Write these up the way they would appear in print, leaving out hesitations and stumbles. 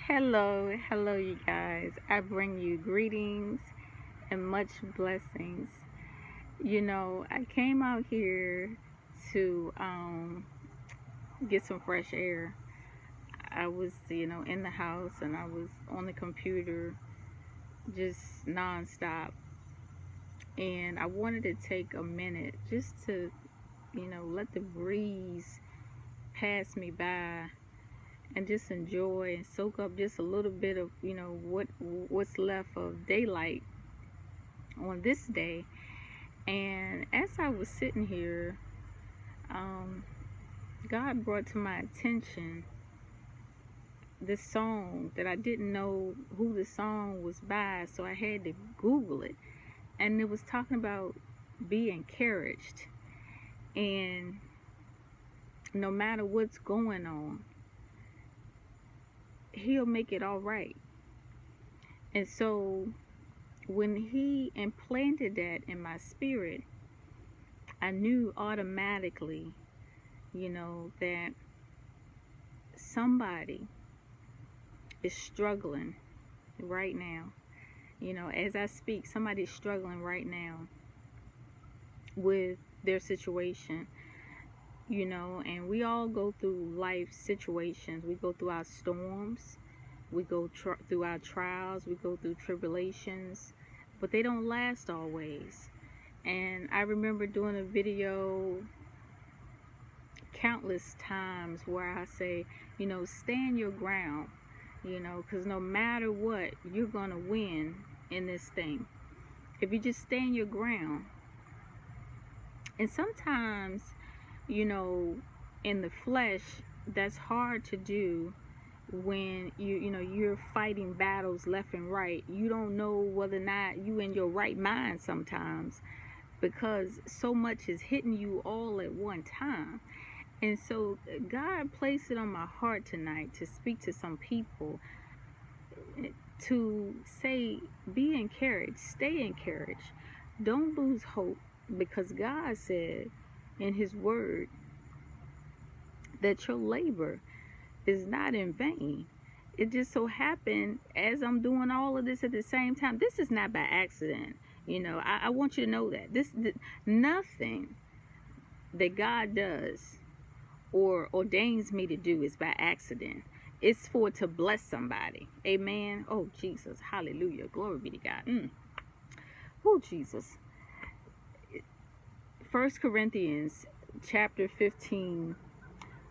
Hello, you guys. I bring you greetings and much blessings. I came out here to get some fresh air. I was, in the house and I was on the computer just nonstop. And I wanted to take a minute just to, let the breeze pass me by and just enjoy and soak up just a little bit of what's left of daylight on this day. And as I was sitting here, God brought to my attention this song that I didn't know who the song was by, so I had to Google it. And it was talking about being encouraged, and no matter what's going on, He'll make it all right. And so when He implanted that in my spirit, I knew automatically, that somebody is struggling right now. As I speak, somebody's struggling right now with their situation. And we all go through life situations. We go through our storms, we go through our trials, we go through tribulations, but they don't last always. And I remember doing a video countless times where I say, stand your ground, because no matter what, you're going to win in this thing if you just stand your ground. And sometimes, in the flesh, that's hard to do when you're fighting battles left and right. You don't know whether or not you in your right mind sometimes, because so much is hitting you all at one time. And so God placed it on my heart tonight to speak to some people, to say, be encouraged, stay encouraged, don't lose hope, because God said in His word that your labor is not in vain. It just so happened, as I'm doing all of this at the same time, this is not by accident. I want you to know that nothing that God does or ordains me to do is by accident. It's for to bless somebody. Amen. Oh, Jesus. Hallelujah. Glory be to God. Oh, Jesus. 1 Corinthians chapter 15,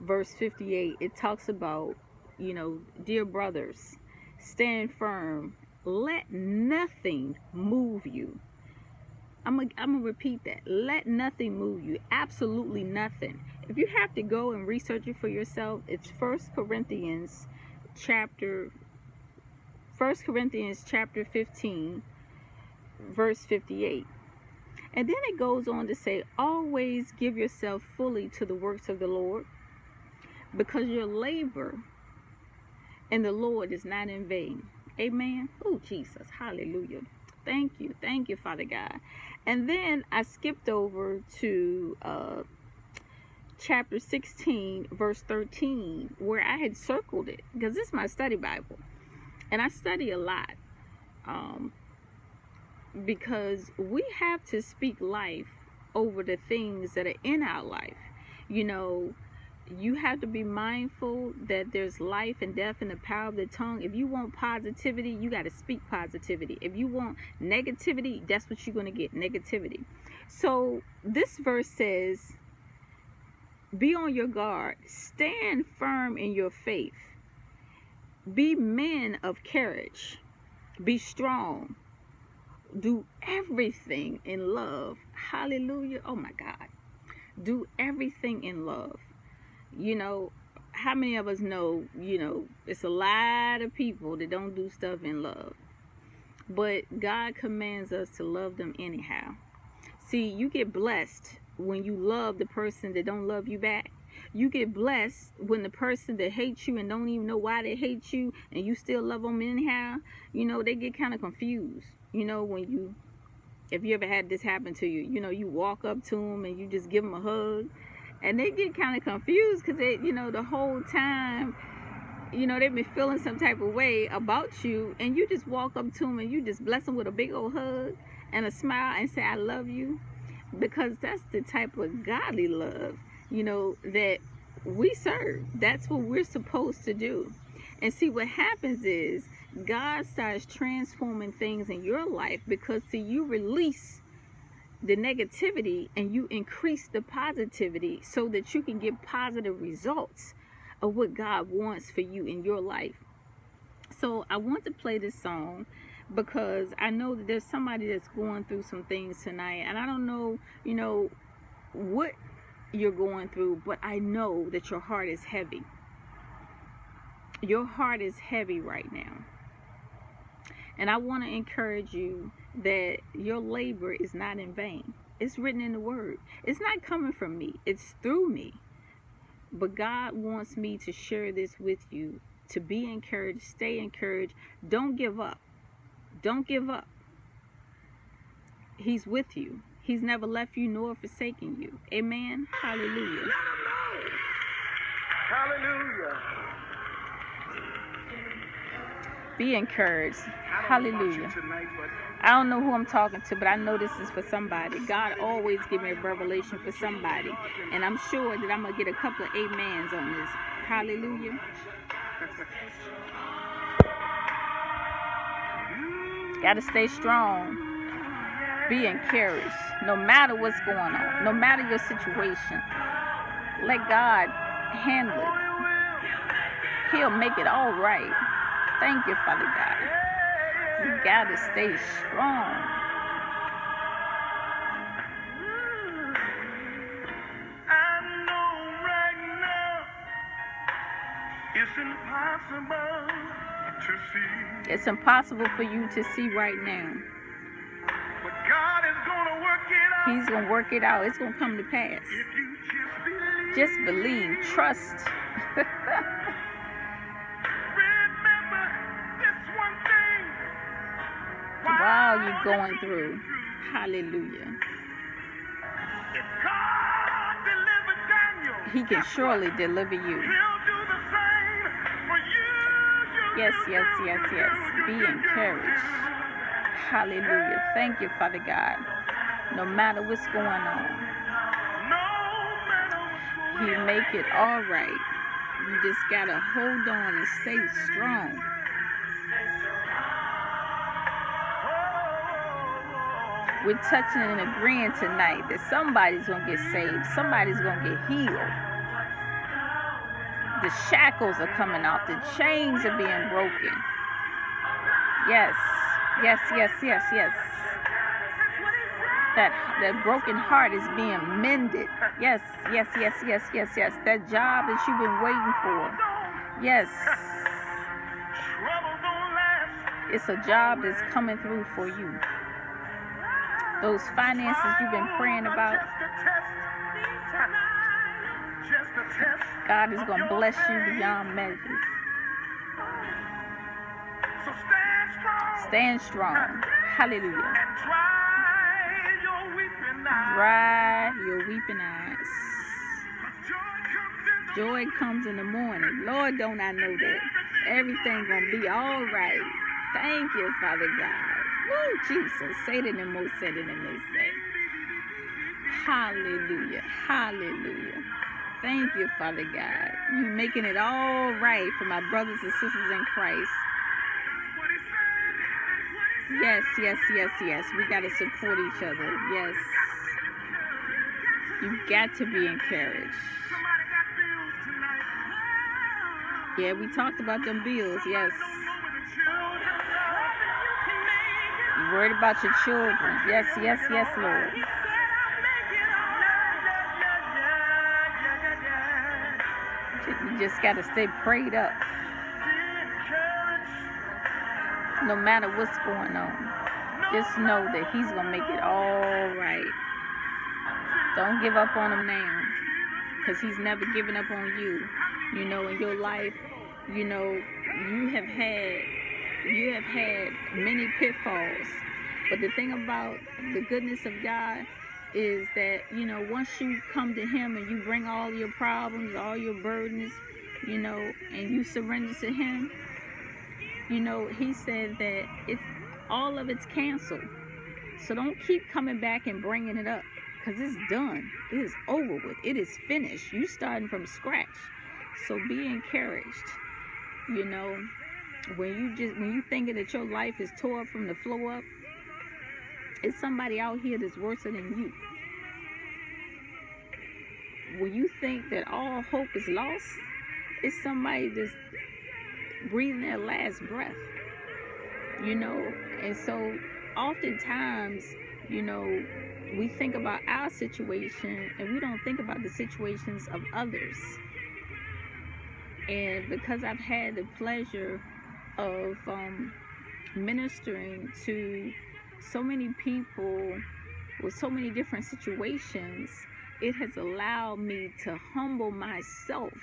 verse 58, it talks about, dear brothers, stand firm. Let nothing move you. I'm gonna repeat that. Let nothing move you. Absolutely nothing. If you have to go and research it for yourself, it's 1 Corinthians chapter 15, verse 58. And then it goes on to say, always give yourself fully to the works of the Lord, because your labor in the Lord is not in vain. Amen. Oh, Jesus. Hallelujah. Thank you, Father God. And then I skipped over to chapter 16, verse 13, where I had circled it, because this is my study Bible, and I study a lot, because we have to speak life over the things that are in our life. You have to be mindful that there's life and death in the power of the tongue. If you want positivity, you got to speak positivity. If you want negativity, that's what you're going to get, negativity. So this verse says, be on your guard, stand firm in your faith, be men of courage, be strong, do everything in love. Hallelujah. Oh my God. Do everything in love. How many of us know, it's a lot of people that don't do stuff in love, but God commands us to love them anyhow. See, you get blessed when you love the person that don't love you back. You get blessed when the person that hates you and don't even know why they hate you, and you still love them anyhow. They get kind of confused. If you ever had this happen to you, you walk up to them and you just give them a hug, and they get kind of confused because the whole time you know, they've been feeling some type of way about you, and you just walk up to them and you just bless them with a big old hug and a smile and say, I love you. Because that's the type of godly love, you know, that we serve. That's what we're supposed to do. And see, what happens is God starts transforming things in your life because, see, you release the negativity and you increase the positivity so that you can get positive results of what God wants for you in your life. So I want to play this song because I know that there's somebody that's going through some things tonight, and I don't know, you know, what you're going through, but I know that your heart is heavy. Your heart is heavy right now. And I want to encourage you that your labor is not in vain. It's written in the word. It's not coming from me. It's through me. But God wants me to share this with you, to be encouraged, stay encouraged. Don't give up. Don't give up. He's with you. He's never left you nor forsaken you. Amen. Hallelujah. Hallelujah. Be encouraged. Hallelujah. I don't know who I'm talking to, but I know this is for somebody. God always give me a revelation for somebody. And I'm sure that I'm going to get a couple of amens on this. Hallelujah. Got to stay strong. Be encouraged. No matter what's going on. No matter your situation. Let God handle it. He'll make it all right. Thank you, Father God. You got to stay strong. I know right now it's impossible to see. It's impossible for you to see right now. But God is going to work it out. He's going to work it out. It's going to come to pass. If you Just believe. Trust. remember this one thing While you're going through. Hallelujah. If God delivered Daniel, He can surely deliver you. He'll do the same for you. Yes, yes, yes, yes. Be encouraged. Hallelujah. Thank you, Father God. No matter what's going on, He'll make it all right. You just got to hold on and stay strong. We're touching and agreeing tonight that somebody's going to get saved. Somebody's going to get healed. The shackles are coming off. The chains are being broken. Yes, yes, yes, yes, yes. That broken heart is being mended. Yes, yes, yes, yes, yes, yes. That job that you've been waiting for. Yes. It's a job that's coming through for you. Those finances you've been praying about. God is going to bless you beyond measures. Stand strong. Hallelujah. Dry your weeping eyes. Joy comes in the morning. Lord, don't I know that? Everything gonna be all right. Thank you, Father God. Woo, Jesus. Say it in the most, say it in the most, say. Hallelujah. Hallelujah. Thank you, Father God. You making it all right for my brothers and sisters in Christ. Yes, yes, yes, yes. We got to support each other. Yes. You got to be encouraged. Yeah, we talked about them bills. Yes. You're worried about your children. Yes, yes, yes, Lord. You just got to stay prayed up. No matter what's going on. Just know that He's going to make it all right. Don't give up on Him now. Because He's never given up on you. You know, in your life, you know, you have had many pitfalls. But the thing about the goodness of God is that, you know, once you come to Him and you bring all your problems, all your burdens, and you surrender to him, he said that all of it's canceled. So don't keep coming back and bringing it up, because it's done. It is over with. It is finished. You starting from scratch. So be encouraged. When you thinking that your life is tore up from the floor up, it's somebody out here that's worse than you. When you think that all hope is lost, it's somebody that's breathing their last breath. And so oftentimes, we think about our situation and we don't think about the situations of others. And because I've had the pleasure of ministering to so many people with so many different situations, it has allowed me to humble myself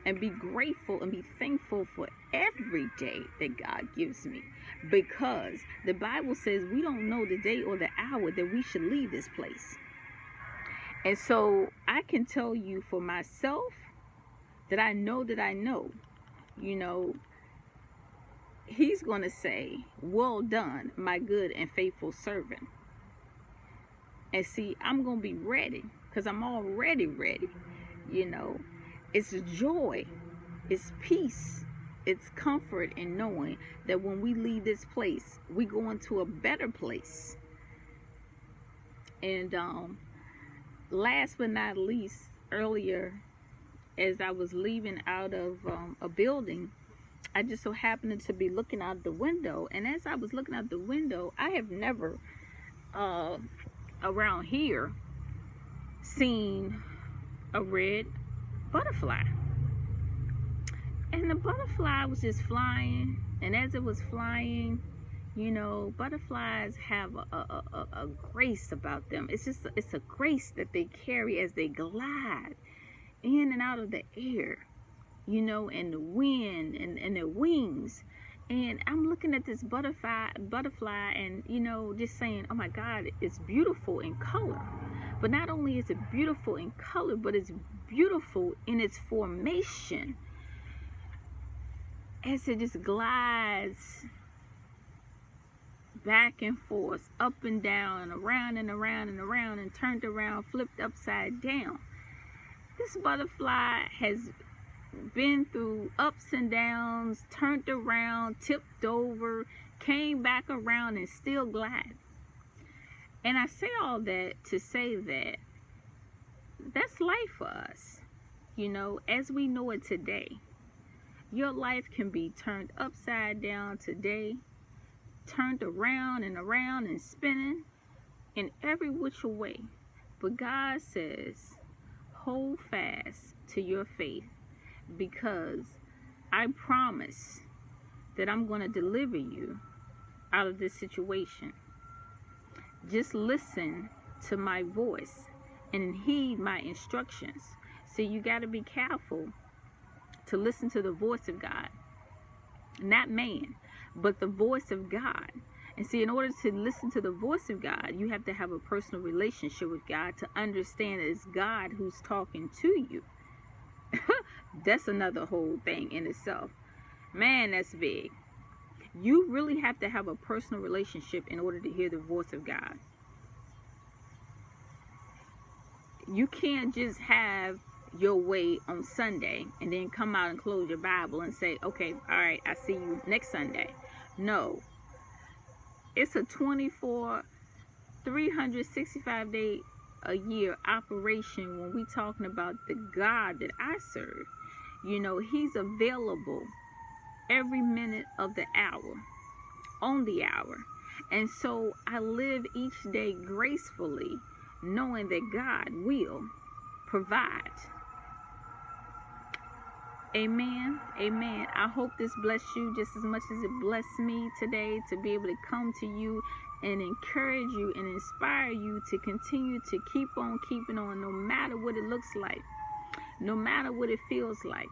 and be grateful and be thankful for every day that God gives me, because the Bible says we don't know the day or the hour that we should leave this place. And so I can tell you for myself that I know, he's going to say, well done, my good and faithful servant. And see, I'm going to be ready, because I'm already ready. It's joy, it's peace, it's comfort in knowing that when we leave this place, we go into a better place. And last but not least, earlier, as I was leaving out of a building, I just so happened to be looking out the window. And as I was looking out the window, I have never around here seen a red butterfly. And the butterfly was just flying, and as it was flying, butterflies have a grace about them. It's a grace that they carry as they glide in and out of the air, and the wind and their wings. And I'm looking at this butterfly and, just saying, oh my God, it's beautiful in color. But not only is it beautiful in color, but it's beautiful in its formation. As it just glides back and forth, up and down, and around and around and around, and turned around, flipped upside down. This butterfly has been through ups and downs, turned around, tipped over, came back around, and still glide. And I say all that to say that that's life for us. As we know it today, your life can be turned upside down today, turned around and spinning in every which way. But God says, hold fast to your faith, because I promise that I'm going to deliver you out of this situation. Just listen to my voice and heed my instructions. So you got to be careful to listen to the voice of God, not man, but the voice of God. And see, in order to listen to the voice of God, you have to have a personal relationship with God to understand that it's God who's talking to you. That's another whole thing in itself. Man, that's big. You really have to have a personal relationship in order to hear the voice of God. You can't just have your way on Sunday and then come out and close your Bible and say, okay, all right, I see you next Sunday. No. It's a 365 day a year operation when we talking about the God that I serve. He's available every minute of the hour, on the hour. And so I live each day gracefully, knowing that God will provide. Amen. Amen. I hope this blessed you just as much as it blessed me today, to be able to come to you and encourage you and inspire you to continue to keep on keeping on, no matter what it looks like, no matter what it feels like.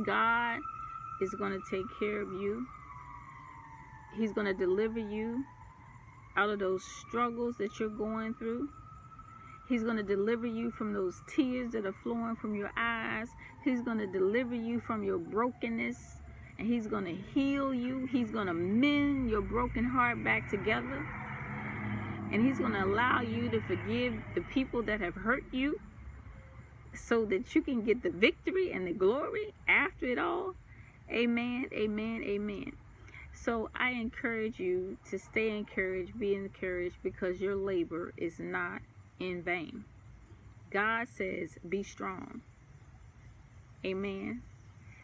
God is going to take care of you. He's going to deliver you out of those struggles that you're going through. He's going to deliver you from those tears that are flowing from your eyes. He's going to deliver you from your brokenness. And he's going to heal you. He's going to mend your broken heart back together. And he's going to allow you to forgive the people that have hurt you, so that you can get the victory and the glory after it all. Amen, amen, amen. So I encourage you to stay encouraged, be encouraged, because your labor is not in vain. God says, be strong. Amen.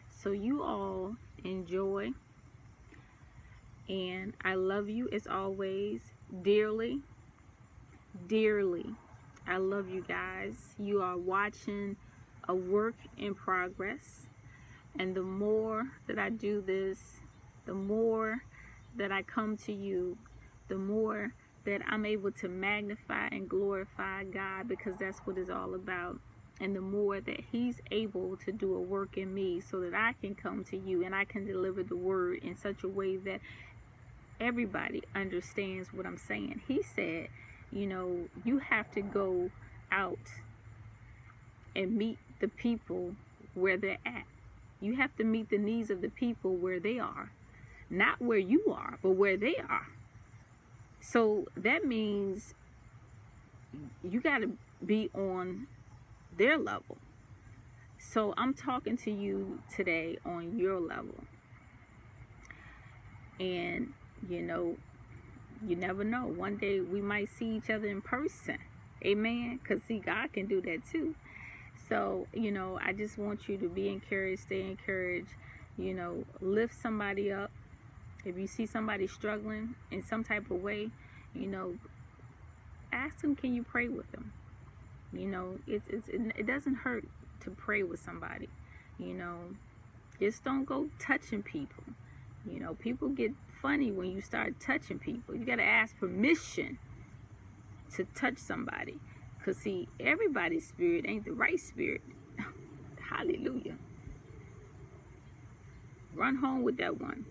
So you all enjoy. And I love you as always, dearly, dearly. I love you guys. You are watching a work in progress. And the more that I do this, the more that I come to you, the more that I'm able to magnify and glorify God, because that's what it's all about. And the more that he's able to do a work in me, so that I can come to you and I can deliver the word in such a way that everybody understands what I'm saying. He said, you know, you have to go out and meet the people where they're at. You have to meet the needs of the people where they are. Not where you are, but where they are. So that means you got to be on their level. So I'm talking to you today on your level. And, you know, you never know. One day we might see each other in person. Amen. Because, see, God can do that too. So, you know, I just want you to be encouraged, stay encouraged. You know, lift somebody up. If you see somebody struggling in some type of way, you know, ask them, can you pray with them? You know, it doesn't hurt to pray with somebody. You know, just don't go touching people. You know, people get funny when you start touching people. You got to ask permission to touch somebody. Because, see, everybody's spirit ain't the right spirit. Hallelujah. Run home with that one.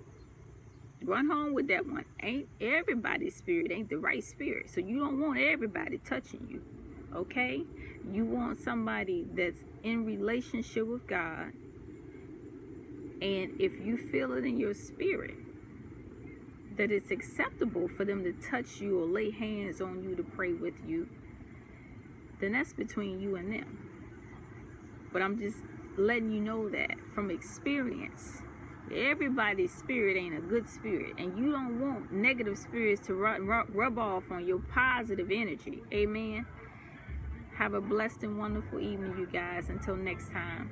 Run home with that one. Ain't everybody's spirit ain't the right spirit. So you don't want everybody touching you. Okay? You want somebody that's in relationship with God. And if you feel it in your spirit that it's acceptable for them to touch you or lay hands on you to pray with you, then that's between you and them. But I'm just letting you know that from experience, everybody's spirit ain't a good spirit. And you don't want negative spirits to rub off on your positive energy. Amen. Have a blessed and wonderful evening, you guys. Until next time.